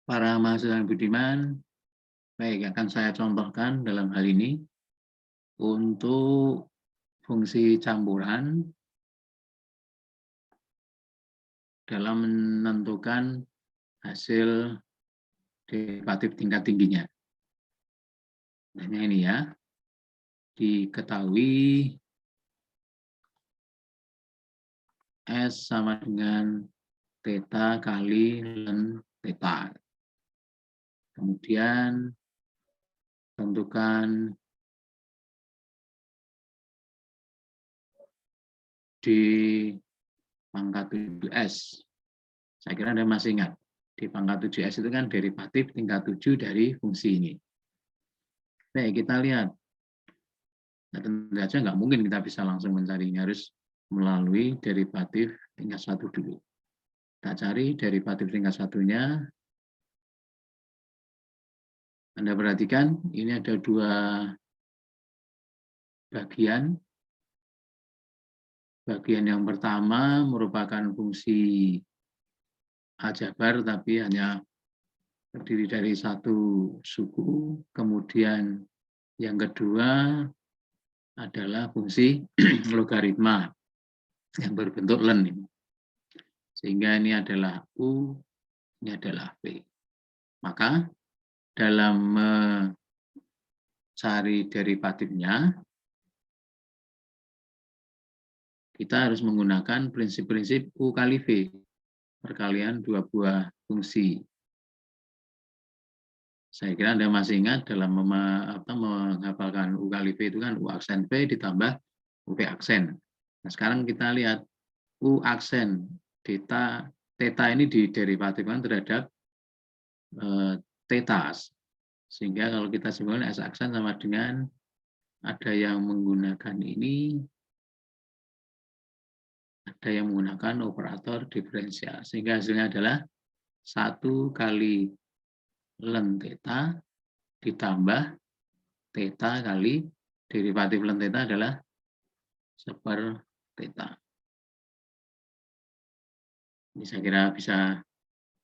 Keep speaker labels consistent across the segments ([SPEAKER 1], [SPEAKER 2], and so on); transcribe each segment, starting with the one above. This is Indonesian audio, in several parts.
[SPEAKER 1] para mahasiswa yang budiman, baik akan saya contohkan dalam hal ini untuk fungsi campuran dalam menentukan hasil derivatif tingkat tingginya. Nah, ini ya, diketahui S sama dengan theta kali ln theta. Kemudian tentukan di pangkat 7S. Saya kira Anda masih ingat, di pangkat 7S itu kan derivatif tingkat 7 dari fungsi ini. Baik, kita lihat. Nah, tentu saja nggak mungkin kita bisa langsung mencarinya, harus melalui derivatif tingkat 1 dulu. Kita cari derivatif tingkat satunya. Anda perhatikan, ini ada dua bagian. Bagian yang pertama merupakan fungsi aljabar, tapi hanya terdiri dari satu suku. Kemudian yang kedua adalah fungsi logaritma yang berbentuk ln. Sehingga ini adalah U, ini adalah V. Maka dalam mencari derivatifnya, kita harus menggunakan prinsip-prinsip U kali V, perkalian dua buah fungsi. Saya kira Anda masih ingat dalam menghafalkan U kali V itu kan U aksen V ditambah UV aksen. Nah, sekarang kita lihat U aksen theta ini diderivatifkan terhadap theta. Sehingga kalau kita simpulkan S aksen sama dengan ada yang menggunakan ini, ada yang menggunakan operator diferensial. Sehingga hasilnya adalah 1 kali ln theta ditambah theta kali derivatif ln theta adalah 1/θ. Ini saya kira bisa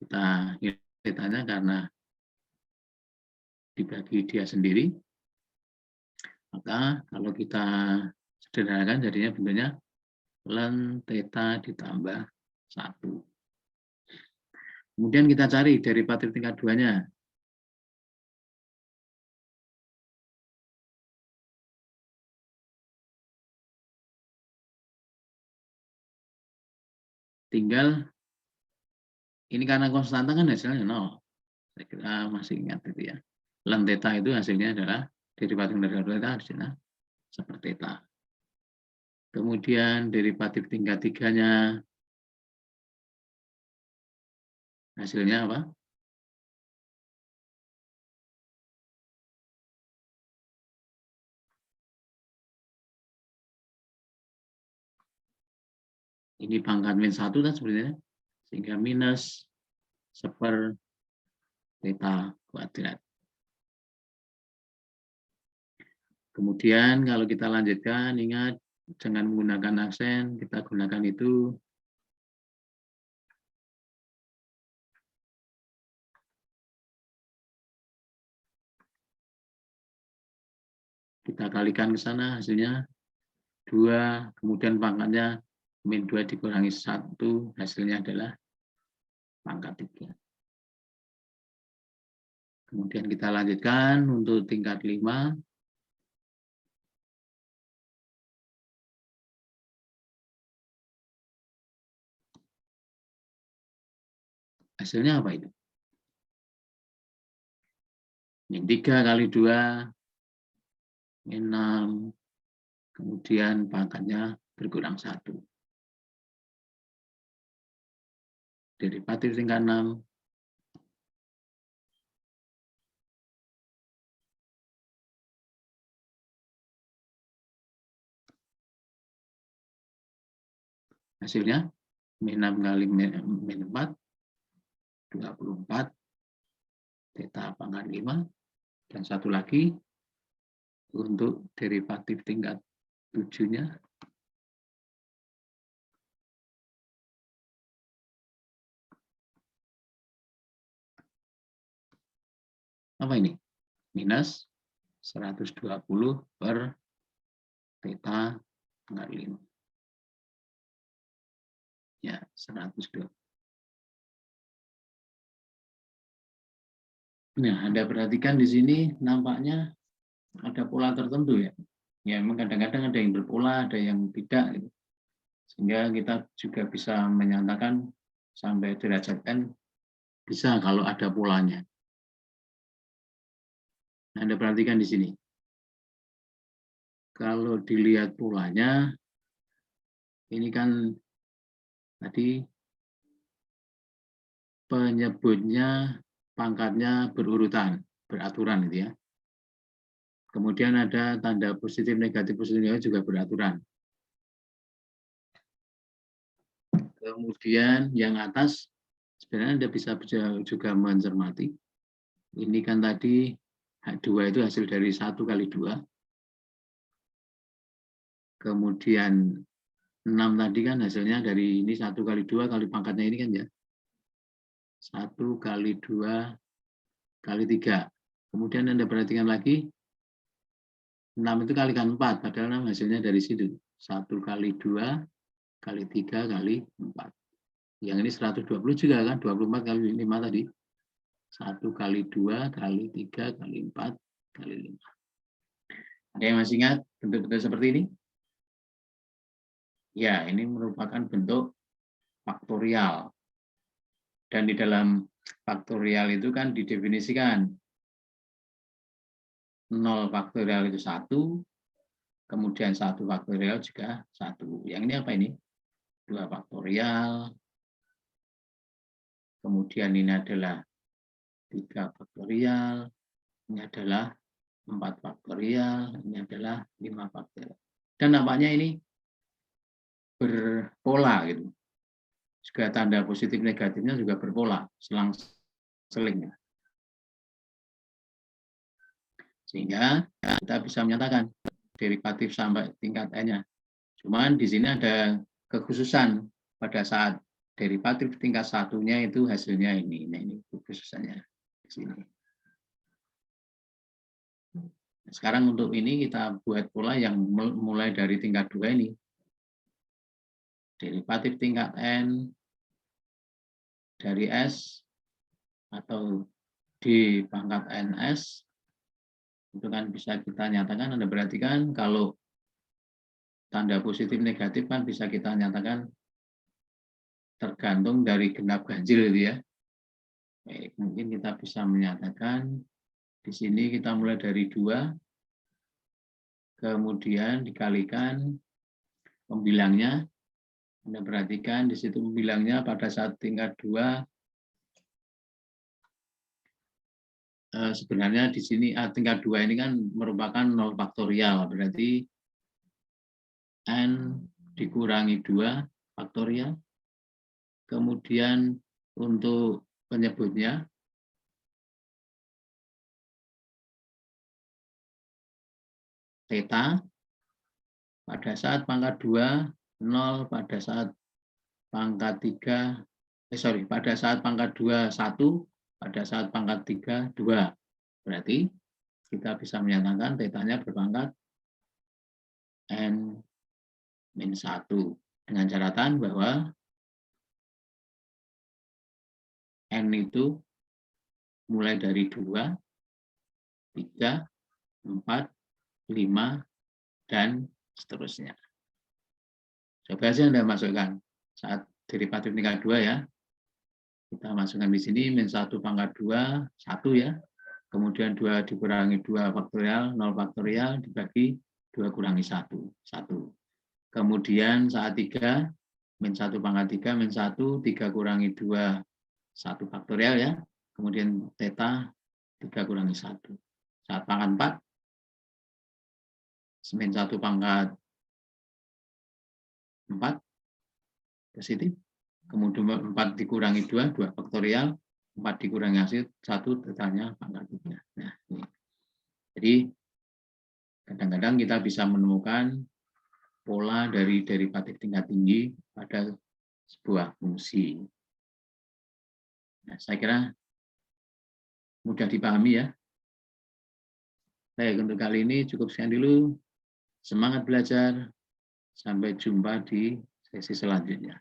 [SPEAKER 1] kita hitung thetanya karena dibagi dia sendiri. Maka kalau kita sederhanakan jadinya bentuknya ln theta ditambah 1. Kemudian kita cari derivatif tingkat 2-nya. Tinggal, ini karena konstanta kan hasilnya 0. Saya kira masih ingat itu ya. Ln theta itu hasilnya adalah derivatif dari theta hasilnya seperti theta. Kemudian derivatif tingkat 3-nya hasilnya apa? Ini pangkat min 1 kan sebenarnya. Sehingga minus 1/θ kuadrat. Kemudian kalau kita lanjutkan, ingat jangan menggunakan aksen, kita gunakan itu kita kalikan ke sana, hasilnya 2, kemudian pangkatnya min 2 dikurangi 1, hasilnya adalah pangkat 3. Kemudian kita lanjutkan untuk tingkat 5. Hasilnya apa itu? Min 3 kali 2, min 6, kemudian pangkatnya berkurang 1. Derivatif tingkat 6. Hasilnya min 6 kali min 4, 24, theta pangkat 5, dan satu lagi untuk derivatif tingkat 7-nya. apa ini? Minus 120 per theta pangkat 5. Ya, 120. Nah, Anda perhatikan di sini nampaknya ada pola tertentu ya. Ya, memang kadang-kadang ada yang berpola, ada yang tidak. Gitu. Sehingga kita juga bisa menyatakan sampai derajat N bisa kalau ada polanya. Nah, Anda perhatikan di sini. Kalau dilihat polanya, ini kan tadi penyebutnya pangkatnya berurutan, beraturan gitu ya. Kemudian ada tanda positif, negatif juga beraturan. Kemudian yang atas sebenarnya Anda bisa juga mencermati. Ini kan tadi H2 itu hasil dari 1 kali 2. Kemudian 6 tadi kan hasilnya dari ini 1 kali 2 kali pangkatnya ini kan ya. 1 kali 2 kali 3. Kemudian Anda perhatikan lagi 6 itu kalikan 4, padahal hasilnya dari situ. 1 kali 2 kali 3 kali 4. Yang ini 120 juga kan, 24 kali 5 tadi. 1 kali 2 kali 3 kali 4 kali 5. Ada yang masih ingat bentuk-bentuk seperti ini? Ya, ini merupakan bentuk faktorial. Dan di dalam faktorial itu kan didefinisikan 0 faktorial itu 1, kemudian 1 faktorial juga 1. Yang ini apa ini? 2 faktorial, kemudian ini adalah 3 faktorial, ini adalah 4 faktorial, ini adalah 5 faktorial. Dan nampaknya ini berpola gitu. Juga tanda positif negatifnya juga berpola, selang-seling. Sehingga kita bisa menyatakan derivatif sampai tingkat N-nya. Cuman di sini ada kekhususan pada saat derivatif tingkat satunya itu hasilnya ini. Nah, ini kekhususannya di sini. Sekarang untuk ini kita buat pola yang mulai dari tingkat 2 ini. Derivatif tingkat N dari S atau D pangkat NS itu kan bisa kita nyatakan, Anda perhatikan kalau tanda positif negatif kan bisa kita nyatakan tergantung dari genap ganjil itu ya. Baik, mungkin kita bisa menyatakan di sini kita mulai dari 2, kemudian dikalikan pembilangnya. Anda perhatikan di situ pembilangnya pada saat tingkat 2 sebenarnya di sini tingkat 2 ini kan merupakan 0 faktorial, berarti N dikurangi 2 faktorial. Kemudian untuk penyebutnya theta pada saat pangkat 2 0, pada saat pangkat 3 pada saat pangkat 2 1, pada saat pangkat 3 2. Berarti kita bisa menyatakan tetanya berpangkat N-1 dengan catatan bahwa N itu mulai dari 2, 3, 4, 5, dan seterusnya. Coba saja Anda masukkan saat derivatif tingkat 2 ya. Kita masukkan di sini min 1 pangkat 2, 1 ya. Kemudian 2 dikurangi 2 faktorial, 0 faktorial dibagi 2 kurangi 1, 1. Kemudian saat 3, min 1 pangkat 3, min 1, 3 kurangi 2, 1 faktorial ya. Kemudian theta 3 kurangi 1. Saat pangkat 4, min 1 pangkat 4, positif. Kemudian 4 dikurangi 2, 2 faktorial. 4 dikurangi hasil 1, tetanya pangkat 3. Nah, ini. Jadi, kadang-kadang kita bisa menemukan pola dari derivatif tingkat tinggi pada sebuah fungsi. Nah, saya kira mudah dipahami ya. Baik, untuk kali ini cukup sekian dulu. Semangat belajar. Sampai jumpa di sesi selanjutnya.